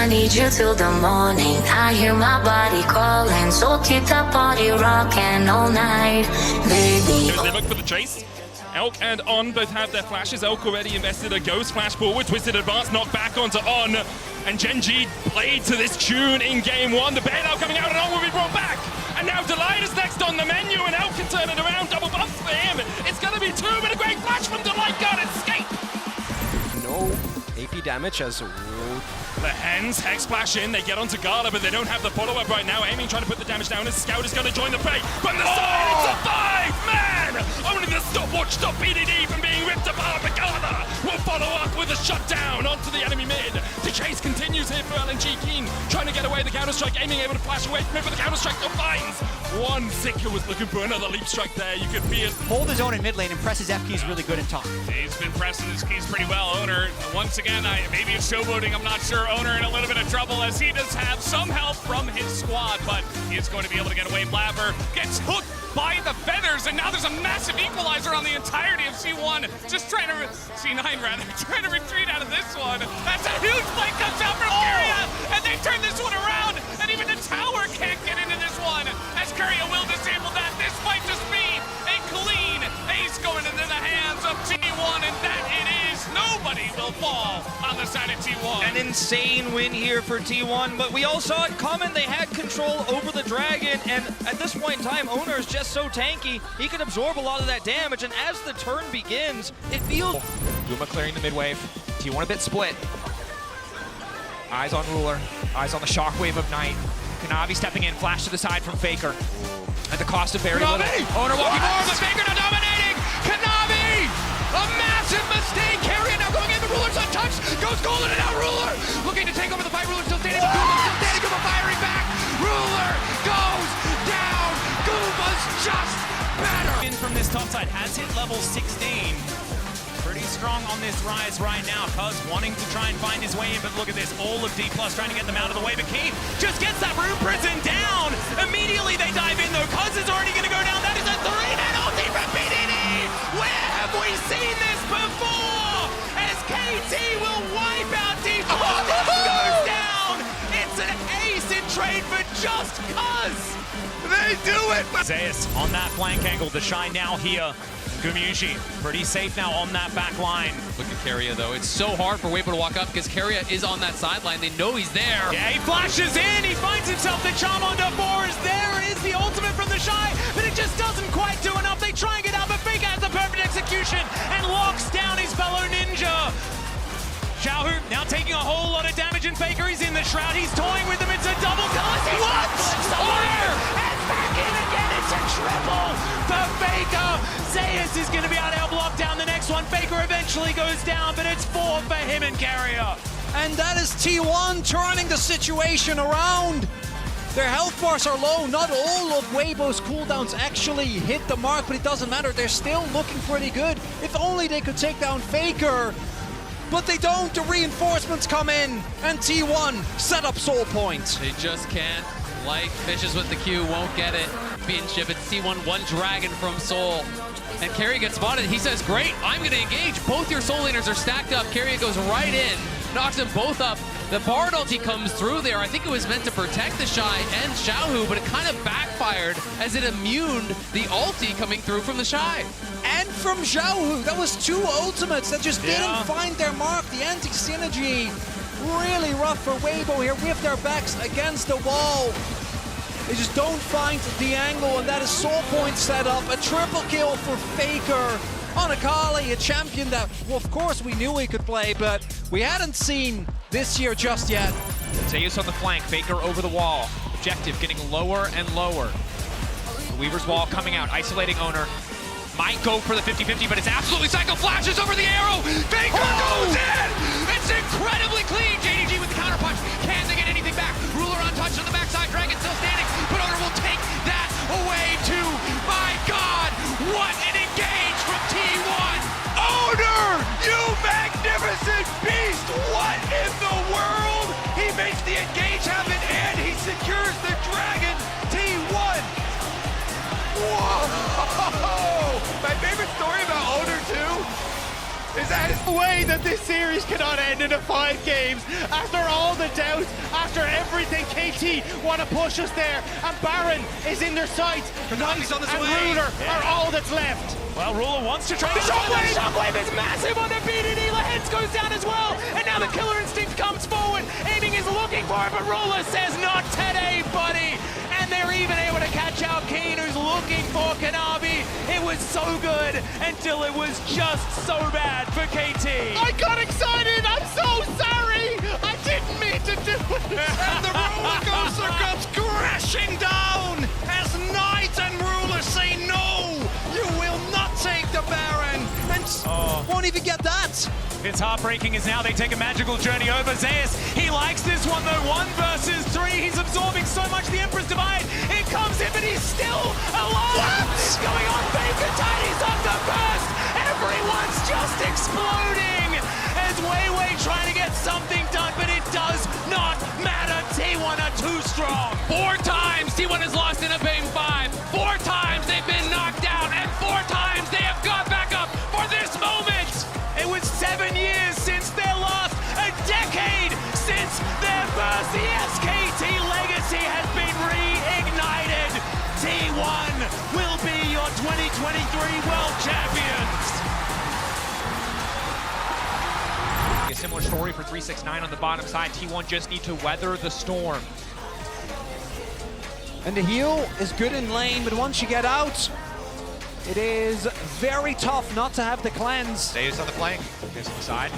I need you till the morning. I hear my body calling, so keep that body rocking all night, baby. They look for the chase. Elk and On both have their flashes. Elk already invested a ghost flash forward, twisted advance, knocked back onto On. And Gen.G played to this tune in game one. The bailout coming out and On will be brought back. And now Delight is next on the menu and Elk can turn it around. Double buff for him. It's going to be two, but a great flash from Delight. Got escape. No AP damage as the Hens Hex splash in, they get onto Gala, but they don't have the follow-up right now. Aiming, trying to put the damage down as Scout is going to join the fray. From the side, it's a 5-man! Only the stopwatch stop PDD from being ripped apart, but Gala will follow up with a shutdown onto the enemy mid. The chase continues here for LNG. Keen trying to get away, the counter-strike, aiming, able to flash away from it, but the counter-strike still finds one. Zika was looking for another leap strike there, you could feel it. Hold his own in mid lane and press his F keys really good in top. He's been pressing his keys pretty well. Owner, once again, maybe it's showboating, I'm not sure. Owner in a little bit of trouble as he does have some help from his squad, but he is going to be able to get away. Blabber gets hooked by the feathers, and now there's a massive equalizer on the entirety of C1. Just trying to, C9 rather, trying to retreat out of this one. That's a huge play comes out from Kyria, and they turn this one around, and even the tower can't get into this one, as Kyria will disable that. This might just be a clean ace going into the hands of T1, and that it is. Nobody will fall on the side of T1. An insane win here for T1, but we all saw it coming. They had control over the Dragon, and at this point in time, Owner is just so tanky, he can absorb a lot of that damage, and as the turn begins, it feels... Guma clearing the mid wave. T1 a bit split. Eyes on Ruler, eyes on the shockwave of Knight. Kanavi stepping in, flash to the side from Faker. At the cost of very little. Owner walking forward, but Faker now dominating! Kanavi! A massive mistake! Carrion now going in, the Ruler's untouched! Goes golden and now Ruler! Looking to take over the fight, Ruler still standing, but Guma's still standing, Guma firing back! Ruler goes down! Guma's just better! In from this top side, has hit level 16. Pretty strong on this rise right now. Cuz wanting to try and find his way in, but look at this, all of D+ trying to get them out of the way, but Keith just gets that Rune Prison down! Immediately they dive in though, Cuz is already going to go down, that is a 3-hit ulti from PDD! Where have we seen this before? As KT will wipe out D+, this goes down! It's an ace in trade for just Cuz! They do it! Zeus on that flank angle, the shine now here. Gumuji, pretty safe now on that back line. Look at Keria though, it's so hard for Weibo to walk up because Keria is on that sideline, they know he's there. Yeah, he flashes in, he finds himself the charm on Force. There is the ultimate from the Shy, but it just doesn't quite do enough. They try and get out, but Faker has the perfect execution and locks down his fellow ninja. Xiaohu now taking a whole lot of damage, and Faker is in the shroud. He's toying with him. It's a double kill. What? Order! And back in again. It's a triple for Faker. Zeus is going to be able to help lock down the next one. Faker eventually goes down, but it's 4 for him and Carrier. And that is T1 turning the situation around. Their health bars are low. Not all of Weibo's cooldowns actually hit the mark, but it doesn't matter. They're still looking pretty good. If only they could take down Faker. But they don't, the reinforcements come in, and T1 set up Soul Point. They just can't, like fishes with the Q, won't get it. Championship, it's T1, one dragon from Soul. And Carrier gets spotted, he says, great, I'm gonna engage. Both your Soul Laners are stacked up, Carrier goes right in, knocks them both up. The Bard ulti comes through there. I think it was meant to protect the Shy and Xiaohu, but it kind of backfired as it immuned the ulti coming through from the Shy. And from Xiaohu, that was 2 ultimates that just didn't find their mark. The anti-synergy, really rough for Weibo here with their backs against the wall. They just don't find the angle, and that is Soul Point set up. A triple kill for Faker on Akali, a champion that, well, of course we knew he could play, but we hadn't seen this year just yet. Zeus on the flank, Faker over the wall. Objective getting lower and lower. The Weaver's wall coming out, isolating Owner. Might go for the 50-50, but it's absolutely Psycho flashes over the arrow. Faker goes in! It's incredibly clean. JDG with the counterpunch. Can they get anything back? Ruler untouched on the backside. Dragon still standing, but Owner will take that away too. My God, what an engage from T1! Owner, you magnificent beast! What in the world? He makes the engage happen and he secures the Dragon. T1. Whoa! My favorite story about Owner too is that it's the way that this series cannot end in a 5 games. After all the doubt, after everything, KT want to push us there, and Baron is in their sights. Knight on his and way. Ruler are all that's left. Well, Ruler wants to try The shockwave! Shockwave is massive on the BDD. The heads goes down as well. And now the killer instinct comes forward. Aiming is looking for it, but Ruler says not today, buddy. And they're even able to catch out Keen, who's looking for Kanabi. It was so good until it was just so bad for KT. I got excited! I'm so sorry! I didn't mean to do it! And the roller coaster comes crashing down as Knight and Ruler say no! You will not take the Baron! And won't even get that! It's heartbreaking as now they take a magical journey over Zeus. He likes this one though, 1 versus 3. He's absorbing so much the Emperor's Divide. It comes in, but he's still alive. What's going on? Faker Tiny's on the burst. Everyone's just exploding as Weiwei trying to get something done, but it does not matter. T1 are too strong. 4 times T1 has lost in a game 5. 4 times they've been knocked down, and 4 times they have got back up for this moment. It was 7 years since their last, a decade since their first. The SKT legacy has been reignited. T1 will be your 2023 World Champions. A similar story for 369 on the bottom side. T1 just need to weather the storm. And the heal is good in lane, but once you get out, it is very tough not to have the cleanse. Dave's on the flank. Goes inside.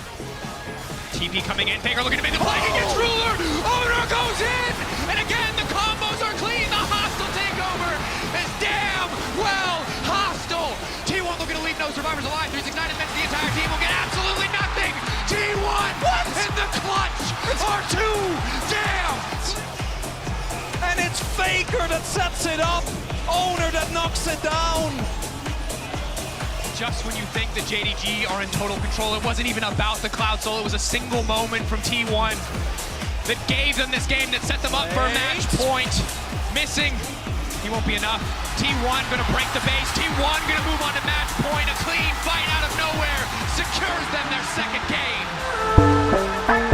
TP coming in. Faker looking to make the flank against Ruler. Owner goes in. And again, the combos are clean. The hostile takeover is damn well hostile. T1 looking to leave no survivors alive. 369 has meant the entire team will get absolutely nothing. T1 in the clutch are too damned. And it's Faker that sets it up. Owner that knocks it down. Just when you think the JDG are in total control, it wasn't even about the Cloud Soul. It was a single moment from T1 that gave them this game, that set them up for a match point. Missing, he won't be enough. T1 gonna break the base. T1 gonna move on to match point. A clean fight out of nowhere secures them their second game.